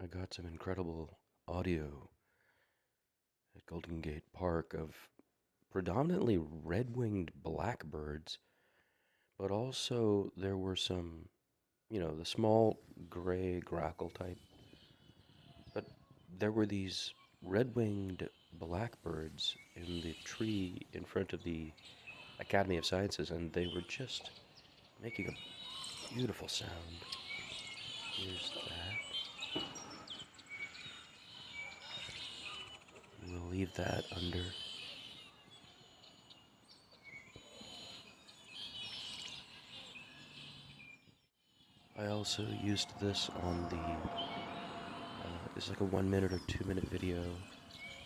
I got some incredible audio at Golden Gate Park of predominantly red-winged blackbirds, but also there were some, the small gray grackle type, but there were these red-winged blackbirds in the tree in front of the Academy of Sciences, and they were just making a beautiful sound. Here's that. We'll leave that under. I also used this on it's like a 1 minute or 2 minute video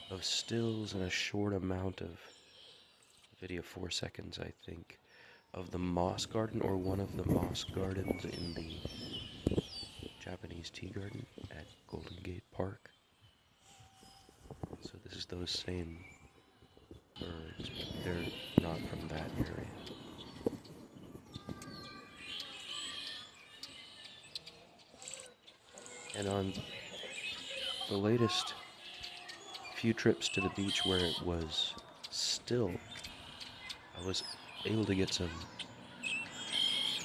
of stills and a short amount of video, 4 seconds, I think, of the moss garden, or one of the moss gardens in the Japanese tea garden at Golden Gate Park. So this is those same birds, but they're not from that area. And on the latest few trips to the beach where it was still, I was able to get some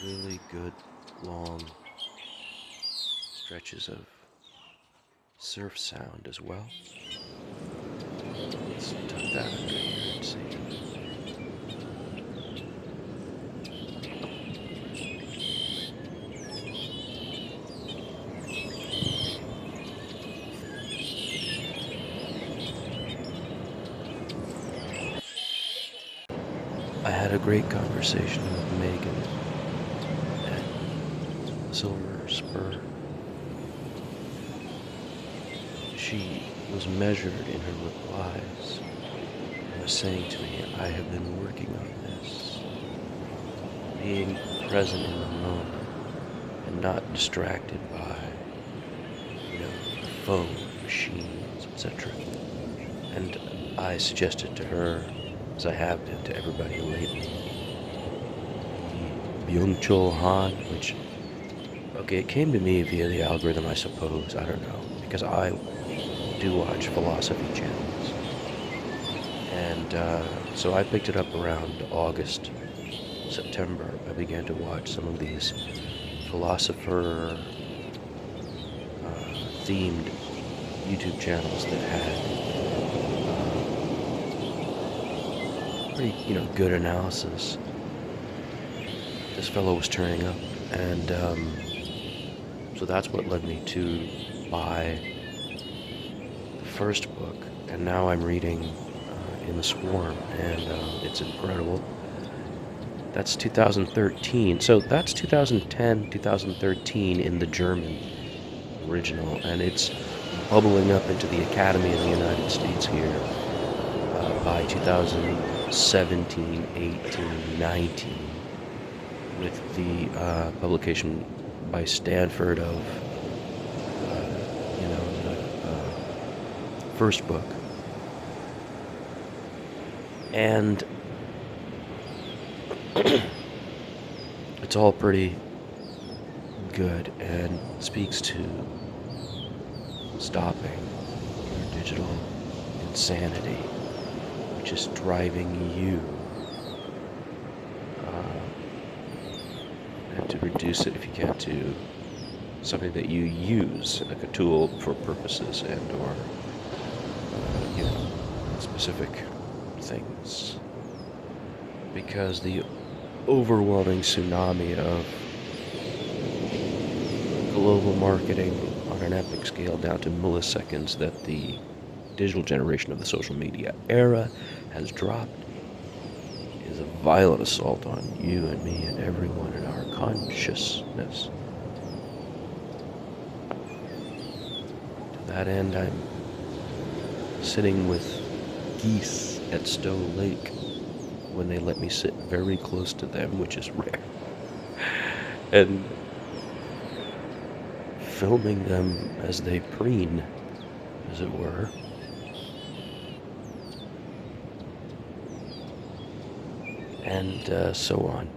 really good long stretches of surf sound as well. Let's tuck that under here and see. I had a great conversation with Megan at Silver Spur. She was measured in her replies and was saying to me, I have been working on this, being present in the moment and not distracted by, the phone, machines, etc. And I suggested to her, as I have been to everybody lately, the Byung Chul-Han, which, okay, it came to me via the algorithm, I suppose, I don't know, because I do watch philosophy channels. And so I picked it up around August, September. I began to watch some of these philosopher themed YouTube channels that had pretty, good analysis. This fellow was turning up, and so that's what led me to buy the first book, and now I'm reading In the Swarm, and it's incredible. That's 2013, so that's 2010, 2013 in the German original, and it's bubbling up into the Academy of the United States here by 2017, 18, 19, with the publication by Stanford of, the first book. And it's all pretty good and speaks to stopping your digital insanity, which is driving you, and to reduce it, if you can, to something that you use, like a tool for purposes and or specific things. Because the overwhelming tsunami of global marketing on an epic scale down to milliseconds that the digital generation of the social media era has dropped is a violent assault on you and me and everyone in our consciousness. To that end, I'm sitting with geese at Stowe Lake when they let me sit very close to them, which is rare, and filming them as they preen, as it were. And so on.